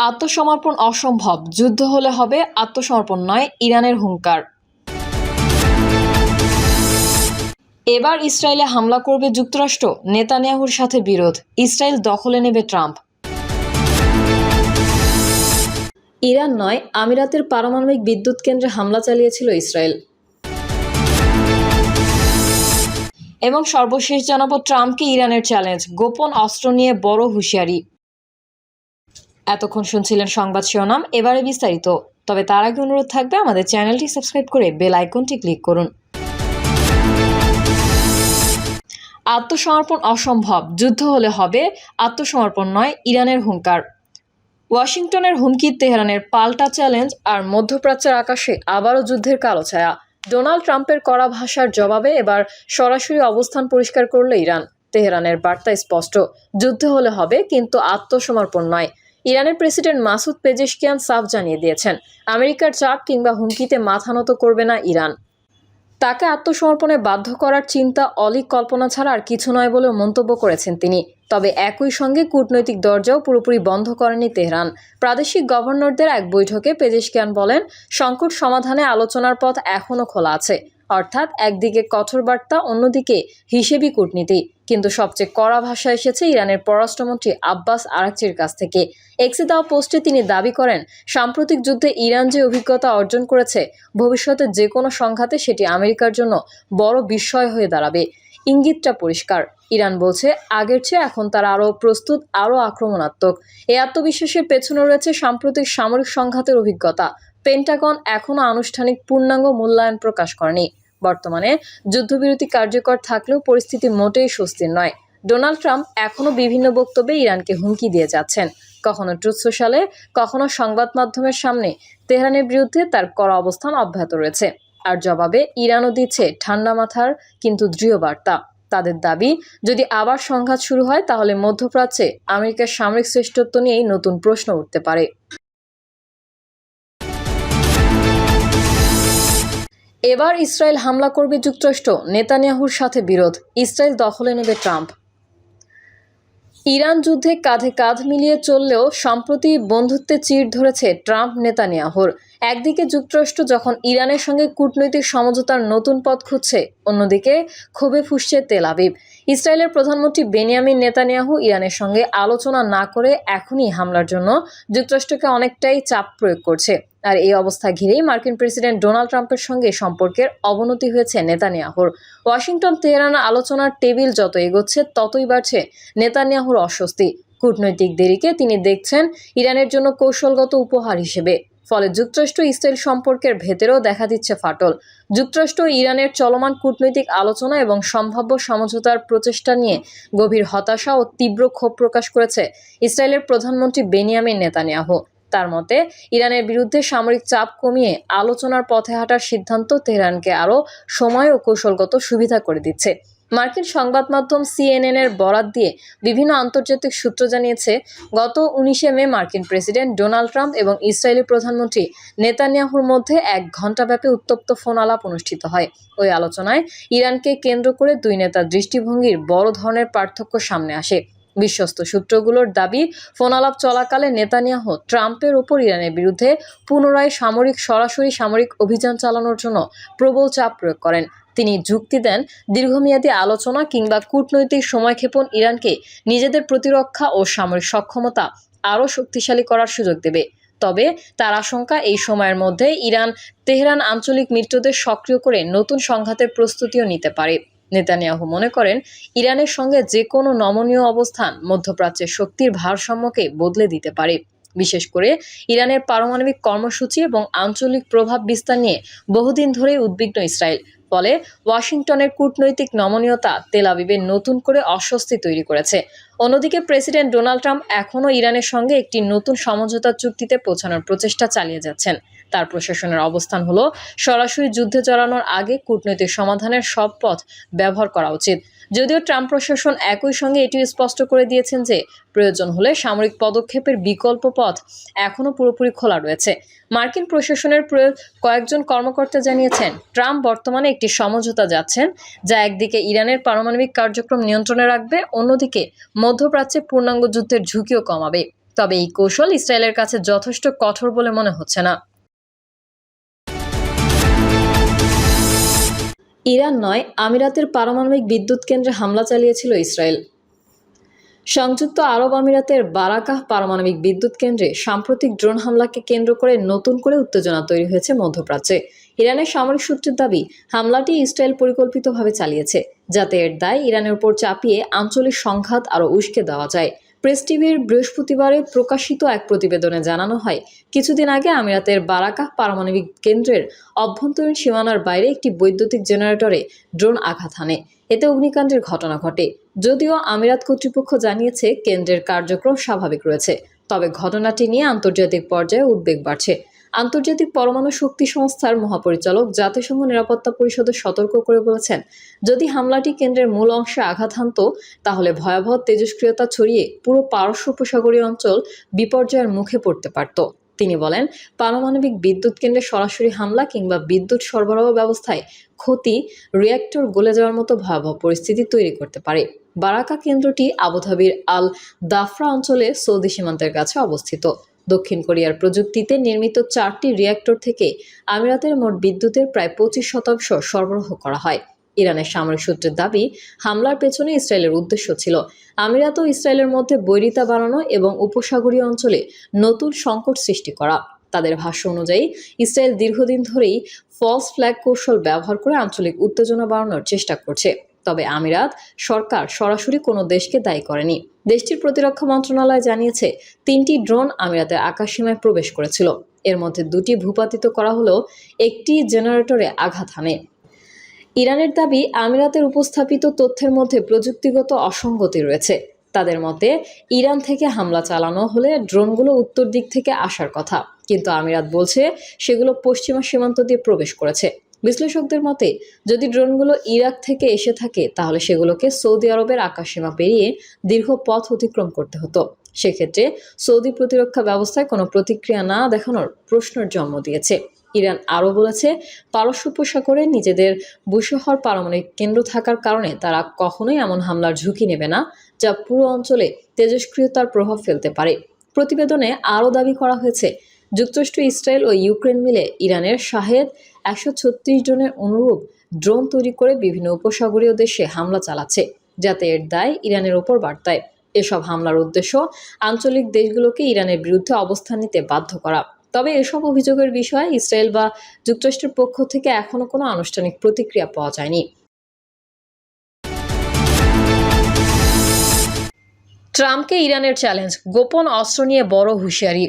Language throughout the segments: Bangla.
আত্মসমর্পণ অসম্ভব, যুদ্ধ হলে হবে, আত্মসমর্পণ নয়, ইরানের হুঙ্কার। এবার ইসরায়েলে হামলা করবে যুক্তরাষ্ট্র, নেতানিয়াহুর সাথে বিরোধ, ইসরায়েল দখলে নেবে ট্রাম্প। ইরান নয়, আমিরাতের পারমাণবিক বিদ্যুৎ কেন্দ্রে হামলা চালিয়েছিল ইসরায়েল। এবং সর্বশেষ জানাবো ট্রাম্পকে ইরানের চ্যালেঞ্জ, গোপন অস্ত্র নিয়ে বড় হুঁশিয়ারি। এতক্ষণ শুনছিলেন সংবাদ শিরোনাম, এবারে বিস্তারিত। তবে তার আগে অনুরোধ থাকবে আমাদের চ্যানেলটি সাবস্ক্রাইব করে বেল আইকনটি ক্লিক করুন। আত্মসমর্পণ অসম্ভব, যুদ্ধ হলে হবে, আত্মসমর্পণ নয়, ইরানের হুঙ্কার। ওয়াশিংটনের হুমকি, তেহরানের পাল্টা চ্যালেঞ্জ, আর মধ্যপ্রাচ্যের আকাশে আবারও যুদ্ধের কালো ছায়া। ডোনাল্ড ট্রাম্পের কড়া ভাষার জবাবে এবার সরাসরি অবস্থান পরিষ্কার করল ইরান। তেহরানের বার্তা স্পষ্ট, যুদ্ধ হলে হবে, কিন্তু আত্মসমর্পণ নয়। ইরানের প্রেসিডেন্ট মাসুদ পেজেশকিয়ান সাফ জানিয়ে দিয়েছেন, আমেরিকার চাপ কিংবা হুমকিতে মাথা নত করবে না ইরান। তাকে আত্মসমর্পণে বাধ্য করার চিন্তা অলীক কল্পনা ছাড়া আর কিছু নয় বলেও মন্তব্য করেছেন তিনি। তবে একই সঙ্গে কূটনৈতিক দরজাও পুরোপুরি বন্ধ করেনি তেহরান। প্রাদেশিক গভর্নরদের এক বৈঠকে পেজেশকিয়ান বলেন, সংকট সমাধানে আলোচনার পথ এখনও খোলা আছে। অর্থাৎ একদিকে কঠোর বার্তা, অন্যদিকে হিসেবি কূটনীতি। কিন্তু সবচেয়ে কড়া ভাষা এসেছে ইরানের পররাষ্ট্রমন্ত্রী আব্বাস আরাকচির কাছ থেকে। এক্সে দেওয়া পোস্টে তিনি দাবি করেন, সাম্প্রতিক যুদ্ধে ইরান যে অভিজ্ঞতা অর্জন করেছে, ভবিষ্যতে যে কোনো সংঘাতে সেটি আমেরিকার জন্য বড় বিস্ময় হয়ে দাঁড়াবে। ইঙ্গিতটা পরিষ্কার, ইরান বলছে আগের চেয়ে এখন তারা আরও প্রস্তুত, আরও আক্রমণাত্মক। এই আত্মবিশ্বাসের পেছনে রয়েছে সাম্প্রতিক সামরিক সংঘাতের অভিজ্ঞতা। পেন্টাগন এখনও আনুষ্ঠানিক পূর্ণাঙ্গ মূল্যায়ন প্রকাশ করেনি। বর্তমানে যুদ্ধবিরতি কার্যকর থাকলেও পরিস্থিতি মোটেই স্বস্তির নয়। ডোনাল্ড ট্রাম্প এখনও বিভিন্ন বক্তব্যে ইরানকে হুমকি দিয়ে যাচ্ছেন, কখনো ট্রুথ সোশ্যালে, কখনো সংবাদ মাধ্যমের সামনে। তেহরানের বিরুদ্ধে তার কড়া অবস্থান অব্যাহত রয়েছে। আর জবাবে ইরানও দিচ্ছে ঠান্ডা মাথার কিন্তু দৃঢ় বার্তা। তাদের দাবি, যদি আবার সংঘাত শুরু হয় তাহলে মধ্যপ্রাচ্যে আমেরিকার সামরিক শ্রেষ্ঠত্ব নিয়েই নতুন প্রশ্ন উঠতে পারে। এবার ইসরায়েল হামলা করবে যুক্তরাষ্ট্র, নেতানিয়াহুর সাথে বিরোধ, ইসরায়েল দখলে নেবে ট্রাম্প। ইরান যুদ্ধে কাঁধে কাঁধ মিলিয়ে চললেও সম্প্রতি বন্ধুত্বে চির ধরেছে ট্রাম্প নেতানিয়াহুর। একদিকে যুক্তরাষ্ট্র যখন ইরানের সঙ্গে কূটনৈতিক সমঝোতার নতুন পথ খুঁজছে, অন্যদিকে ক্ষোভে ফুঁসছে তেল আবিব। ইসরায়েলের প্রধানমন্ত্রী বেনিয়ামিন নেতানিয়াহু ইরানের সঙ্গে আলোচনা না করে এখনই হামলার জন্য যুক্তরাষ্ট্রকে অনেকটাই চাপ প্রয়োগ করছে। আর এই অবস্থা ঘিরেই মার্কিন প্রেসিডেন্ট ডোনাল্ড ট্রাম্পের সঙ্গে সম্পর্কের অবনতি হয়েছে নেতানিয়াহুর। ওয়াশিংটন তেহরান আলোচনার টেবিল যত এগোচ্ছে ততই বাড়ছে নেতানিয়াহুর অস্বস্তি। কূটনৈতিক দেরিকে তিনি দেখছেন ইরানের জন্য কৌশলগত উপহার হিসেবে। ফলে যুক্তরাষ্ট্র ইসরায়েল সম্পর্কের ভেতরেও দেখা দিচ্ছে ফাটল। যুক্তরাষ্ট্র ইরানের চলমান কূটনৈতিক আলোচনা এবং সম্ভাব্য সমঝোতার প্রচেষ্টা নিয়ে গভীর হতাশা ও তীব্র ক্ষোভ প্রকাশ করেছে ইসরায়েলের প্রধানমন্ত্রী বেনিয়ামিন নেতানিয়াহু। তার মতে, ইরানের বিরুদ্ধে সামরিক চাপ কমিয়ে আলোচনার পথে হাঁটার সিদ্ধান্ত তেহরানকে আরও সময় ও কৌশলগত সুবিধা করে দিচ্ছে। মার্কিন সংবাদ মাধ্যম CNN-এর বরাত দিয়ে বিভিন্ন আন্তর্জাতিক সূত্র জানিয়েছে, গত 19শে মে মার্কিন প্রেসিডেন্ট ডোনাল্ড ট্রাম্প এবং ইসরায়েলি প্রধানমন্ত্রী নেতানিয়াহুর মধ্যে 1 ঘণ্টাব্যাপী উত্তপ্ত ফোন আলাপ অনুষ্ঠিত হয়। ওই আলোচনায় ইরানকে কেন্দ্র করে দুই নেতার দৃষ্টিভঙ্গির বড় ধরনের পার্থক্য সামনে আসে। বিশ্বস্ত সূত্রগুলোর দাবি, ফোন আলাপ চলাকালে নেতানিয়াহু ট্রাম্পের ওপর ইরানের বিরুদ্ধে পুনরায় সরাসরি সামরিক অভিযান চালানোর জন্য প্রবল চাপ প্রয়োগ করেন। তিনি যুক্তি দেন, দীর্ঘমেয়াদী আলোচনা কিংবা কূটনৈতিক সময়ক্ষেপণ ইরানকে নিজেদের প্রতিরক্ষা ও সামরিক সক্ষমতা আরও শক্তিশালী করার সুযোগ দেবে। তবে তার আশঙ্কা, এই সময়ের মধ্যে ইরান তেহরান আঞ্চলিক মিত্রদের সক্রিয় করে নতুন সংঘাতের প্রস্তুতিও নিতে পারে। নেতানিয়াহু মনে করেন, ইরানের সঙ্গে যে কোনো নমনীয় অবস্থান মধ্যপ্রাচ্যের শক্তির ভারসাম্যকে বদলে দিতে পারে। বিশেষ করে ইরানের পারমাণবিক কর্মসূচি এবং আঞ্চলিক প্রভাব বিস্তার নিয়ে বহুদিন ধরেই উদ্বিগ্ন ইসরায়েল। ফলে ওয়াশিংটনের কূটনৈতিক নমনীয়তা তেল আবিবে নতুন করে অস্বস্তি তৈরি করেছে। অন্যদিকে প্রেসিডেন্ট ডোনাল্ড ট্রাম্প এখনও ইরানের সঙ্গে একটি নতুন সমঝোতা চুক্তিতে পৌঁছানোর প্রচেষ্টা চালিয়ে যাচ্ছেন। তার প্রশাসনের অবস্থান হলো, সরাসরি যুদ্ধে জড়ানোর আগে কূটনৈতিক সমাধানের সব পথ ব্যবহার করা উচিত। যদিও ট্রাম্প প্রশাসন একই সঙ্গে এটিও স্পষ্ট করে দিয়েছেন যে প্রয়োজন হলে সামরিক পদক্ষেপের বিকল্প পথ এখনও পুরোপুরি খোলা রয়েছে। মার্কিন প্রশাসনের কয়েকজন কর্মকর্তা জানিয়েছেন, ট্রাম্প বর্তমানে একটি সমঝোতা যাচ্ছেন, যা একদিকে ইরানের পারমাণবিক কার্যক্রম নিয়ন্ত্রণে রাখবে, অন্যদিকে মধ্যপ্রাচ্যে পূর্ণাঙ্গ যুদ্ধের ঝুঁকিও কমাবে। তবে এই কৌশল ইসরায়েলের কাছে যথেষ্ট কঠোর বলে মনে হচ্ছে না। ইরান নয়, আমিরাতের পারমাণবিক বিদ্যুৎ কেন্দ্রে হামলা চালিয়েছিল ইসরায়েল। সংযুক্ত আরব আমিরাতের বারাকাহ পারমাণবিক বিদ্যুৎ কেন্দ্রে সাম্প্রতিক ড্রোন হামলাকে কেন্দ্র করে নতুন করে উত্তেজনা তৈরি হয়েছে মধ্যপ্রাচ্যে। ইরানের সামরিক সূত্রের দাবি, হামলাটি ইসরায়েল পরিকল্পিতভাবে চালিয়েছে, যাতে এর দায় ইরানের উপর চাপিয়ে আঞ্চলিক সংঘাত আরও উস্কে দেওয়া যায়। প্রেস টিভির বৃহস্পতিবারে প্রকাশিত এক প্রতিবেদনে জানানো হয়, কিছুদিন আগে আমিরাতের বারাকাহ পারমাণবিক কেন্দ্রের অভ্যন্তরীণ সীমানার বাইরে একটি বৈদ্যুতিক জেনারেটরে ড্রোন আঘাত হানে। এতে অগ্নিকাণ্ডের ঘটনা ঘটে। যদিও আমিরাত কর্তৃপক্ষ জানিয়েছে কেন্দ্রের কার্যক্রম স্বাভাবিক রয়েছে, তবে ঘটনাটি নিয়ে আন্তর্জাতিক পর্যায়ে উদ্বেগ বাড়ছে। আন্তর্জাতিক পরমাণু শক্তি সংস্থার মহাপরিচালক জাতিসংঘ নিরাপত্তা পরিষদে সতর্ক করে বলেছেন, যদি হামলাটি কেন্দ্রের মূল অংশে আঘাত হানত তাহলে ভয়াবহ তেজস্ক্রিয়তা ছড়িয়ে পুরো পারস্য উপসাগরীয় অঞ্চল বিপর্যয়ের মুখে পড়তে পারত। তিনি বলেন, পারমাণবিক বিদ্যুৎ কেন্দ্রে সরাসরি হামলা কিংবা বিদ্যুৎ সরবরাহ ব্যবস্থায় ক্ষতি রিঅ্যাক্টর গলে যাওয়ার মতো ভয়াবহ পরিস্থিতি তৈরি করতে পারে। বারাকা কেন্দ্রটি আবুধাবির আল দাফরা অঞ্চলে সৌদি সীমান্তের কাছে অবস্থিত। দক্ষিণ কোরিয়ার প্রযুক্তিতে নির্মিত 4টি রিঅ্যাক্টর থেকে আমিরাতের মোট বিদ্যুতের প্রায় 25% সরবরাহ করা হয়। ইরানের সামরিক সূত্রের দাবি, হামলার পেছনে ইসরায়েলের উদ্দেশ্য ছিল আমিরাত ও ইসরায়েলের মধ্যে বৈরিতা বাড়ানো এবং উপসাগরীয় অঞ্চলে নতুন সংকট সৃষ্টি করা। তাদের ভাষ্য অনুযায়ী, ইসরায়েল দীর্ঘদিন ধরেই ফলস ফ্ল্যাগ কৌশল ব্যবহার করে আঞ্চলিক উত্তেজনা বাড়ানোর চেষ্টা করছে। তবে আমিরাত সরকার সরাসরি কোনো দেশকে দায়ী করেনি। দেশটির প্রতিরক্ষা মন্ত্রণালয় জানিয়েছে, 3টি ড্রোন আমিরাতের আকাশসীমায় প্রবেশ করেছিল। এর মধ্যে 2টি ভূপাতিত করা হলেও একটি জেনারেটরে আঘাত হানে। ইরানের দাবি, আমিরাতের উপস্থাপিত তথ্যের মধ্যে প্রযুক্তিগত অসঙ্গতি রয়েছে। তাদের মতে, ইরান থেকে হামলা চালানো হলে ড্রোনগুলো উত্তর দিক থেকে আসার কথা, কিন্তু আমিরাত বলছে সেগুলো পশ্চিমা সীমান্ত দিয়ে প্রবেশ করেছে। বিশ্লেষকদের মতে, যদি ড্রোনগুলো ইরাক থেকে এসে থাকে তাহলে সেগুলোকে সৌদি আরবের আকাশসীমা পেরিয়ে দীর্ঘ পথ অতিক্রম করতে হতো। সেক্ষেত্রে সৌদি প্রতিরক্ষা ব্যবস্থায় কোনো প্রতিক্রিয়া না দেখানোর প্রশ্নের জন্ম দিয়েছে। ইরান আরও বলেছে, পারস্য উপসাগরে নিজেদের বুশেহর পারমাণবিক কেন্দ্র থাকার কারণে তারা কখনোই এমন হামলার ঝুঁকি নেবে না যা পুরো অঞ্চলে তেজস্ক্রিয়তার প্রভাব ফেলতে পারে। প্রতিবেদনে আরও দাবি করা হয়েছে, যুক্তরাষ্ট্র, ইসরায়েল ও ইউক্রেন মিলে ইরানের শাহেদ 136 ড্রোনের অনুরূপ ড্রোন তৈরি করে বিভিন্ন উপসাগরীয় দেশে হামলা চালাচ্ছে, যাতে এর দায় ইরানের ওপর বার্তায়। এসব হামলার উদ্দেশ্য আঞ্চলিক দেশগুলোকে ইরানের বিরুদ্ধে অবস্থান নিতে বাধ্য করা। তবে এসব অভিযোগের বিষয়ে ইসরায়েল বা যুক্তরাষ্ট্রের পক্ষ থেকে এখনো কোনো আনুষ্ঠানিক প্রতিক্রিয়া পাওয়া যায়নি। ট্রাম্পকে ইরানের চ্যালেঞ্জ, গোপন অস্ত্র নিয়ে বড় হুঁশিয়ারি।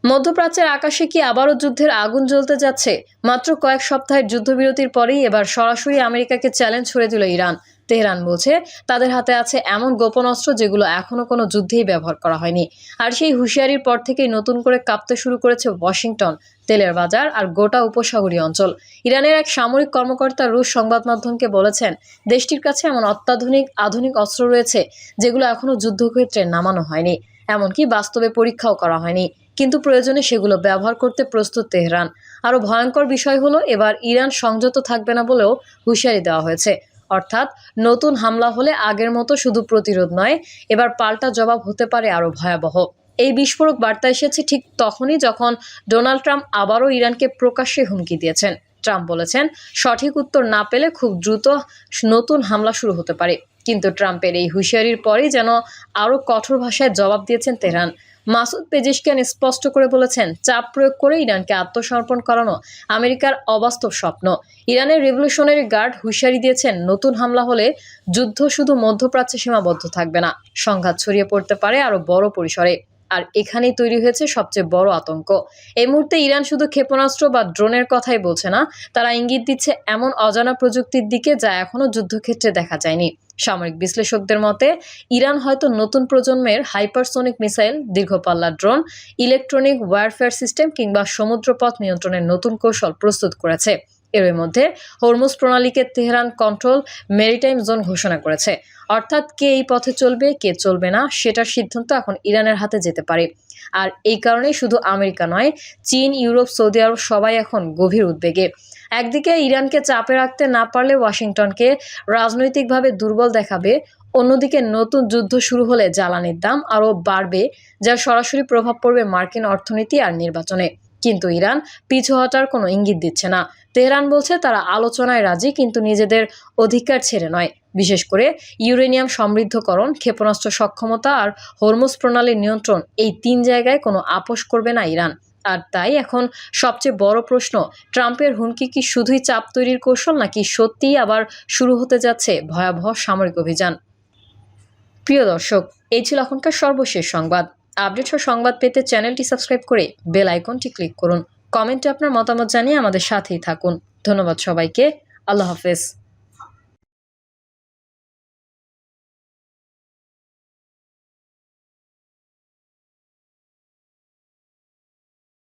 মধ্যপ্রাচ্যের আকাশে কি আবারও যুদ্ধের আগুন জ্বলতে যাচ্ছে? মাত্র কয়েক সপ্তাহের যুদ্ধবিরতির পরেই এবার সরাসরি আমেরিকাকে চ্যালেঞ্জ ছুড়ে দিল ইরান। তেহরান বলছে তাদের হাতে আছে এমন গোপন অস্ত্র যেগুলো এখনো কোনো যুদ্ধেই ব্যবহার করা হয়নি। আর সেই হুঁশিয়ারির পর থেকেই নতুন করে কাঁপতে শুরু করেছে ওয়াশিংটন, তেলের বাজার আর গোটা উপসাগরীয় অঞ্চল। ইরানের এক সামরিক কর্মকর্তা রুশ সংবাদ মাধ্যমকে বলেছেন, দেশটির কাছে এমন আধুনিক অস্ত্র রয়েছে যেগুলো এখনো যুদ্ধক্ষেত্রে নামানো হয়নি, এমনকি বাস্তবে পরীক্ষাও করা হয়নি, কিন্তু প্রয়োজনে সেগুলো ব্যবহার করতে প্রস্তুত তেহরান। আরও ভয়ঙ্কর বিষয় হলো, এবার ইরান সংযত থাকবে না বলেও হুঁশিয়ারি দেওয়া হয়েছে। অর্থাৎ নতুন হামলা হলে আগের মতো শুধু প্রতিরোধ নয়, এবার পাল্টা জবাব হতে পারে আরও ভয়াবহ। এই বিস্ফোরক বার্তা এসেছে ঠিক তখনই যখন ডোনাল্ড ট্রাম্প আবারও ইরানকে প্রকাশ্যে হুমকি দিয়েছেন। ট্রাম্প বলেছেন, সঠিক উত্তর না পেলে খুব দ্রুত নতুন হামলা শুরু হতে পারে। কিন্তু ট্রাম্পের এই হুঁশিয়ারির পরেই যেন আরও কঠোর ভাষায় জবাব দিয়েছেন তেহরান। মাসুদ পেজেশকিয়ান স্পষ্ট করে বলেছেন, চাপ প্রয়োগ করে ইরানকে আত্মসমর্পণ করানো আমেরিকার অবাস্তব স্বপ্ন। ইরানের রেভলিউশনারি গার্ড হুঁশিয়ারি দিয়েছেন, নতুন হামলা হলে যুদ্ধ শুধু মধ্যপ্রাচ্যে সীমাবদ্ধ থাকবে না, সংঘাত ছড়িয়ে পড়তে পারে আরও বড় পরিসরে। আর এখানেই তৈরি হয়েছে সবচেয়ে বড় আতঙ্ক। এই মুহূর্তে ইরান শুধু ক্ষেপণাস্ত্র বা ড্রোনের কথাই বলছে না, তারা ইঙ্গিত দিচ্ছে এমন অজানা প্রযুক্তির দিকে যা এখনও যুদ্ধক্ষেত্রে দেখা যায়নি। সামরিক বিশ্লেষকদের মতে, ইরান হয়তো নতুন প্রজন্মের হাইপারসোনিক মিসাইল, দীর্ঘপাল্লার ড্রোন, ইলেকট্রনিক ওয়ারফেয়ার সিস্টেম কিংবা সমুদ্রপথ নিয়ন্ত্রণের নতুন কৌশল প্রস্তুত করেছে। এর মধ্যে হরমুজ প্রণালীকে তেহরান কন্ট্রোল মেরিটাইম জোন ঘোষণা করেছে। অর্থাৎ কে এই পথে চলবে, কে চলবে না, সেটার সিদ্ধান্ত এখন ইরানের হাতে যেতে পারে। আর এই কারণেই শুধু আমেরিকা নয়, চীন, ইউরোপ, সৌদি আরব সবাই এখন গভীর উদ্বেগে। একদিকে ইরানকে চাপে রাখতে না পারলে ওয়াশিংটনকে রাজনৈতিকভাবে দুর্বল দেখাবে, অন্যদিকে নতুন যুদ্ধ শুরু হলে জ্বালানির দাম আরও বাড়বে, যার সরাসরি প্রভাব পড়বে মার্কিন অর্থনীতি আর নির্বাচনে। কিন্তু ইরান পিছু হটার কোনো ইঙ্গিত দিচ্ছে না। তেহরান বলছে তারা আলোচনায় রাজি, কিন্তু নিজেদের অধিকার ছেড়ে নয়। বিশেষ করে ইউরেনিয়াম সমৃদ্ধকরণ, ক্ষেপণাস্ত্র সক্ষমতা আর হরমুজ প্রণালীর নিয়ন্ত্রণ, এই 3 জায়গায় কোনো আপোষ করবে না ইরান। আর তাই এখন সবচেয়ে বড় প্রশ্ন, ট্রাম্পের হুমকি কি শুধুই চাপ তৈরির কৌশল, নাকি সত্যিই আবার শুরু হতে যাচ্ছে ভয়াবহ সামরিক অভিযান? প্রিয় দর্শক, এই ছিল এখনকার সর্বশেষ সংবাদ। আপডেট ও সংবাদ পেতে চ্যানেলটি সাবস্ক্রাইব করে বেল আইকনটি ক্লিক করুন। কমেন্টে আপনার মতামত জানিয়ে আমাদের সাথেই থাকুন। ধন্যবাদ সবাইকে। আল্লাহ হাফেজ।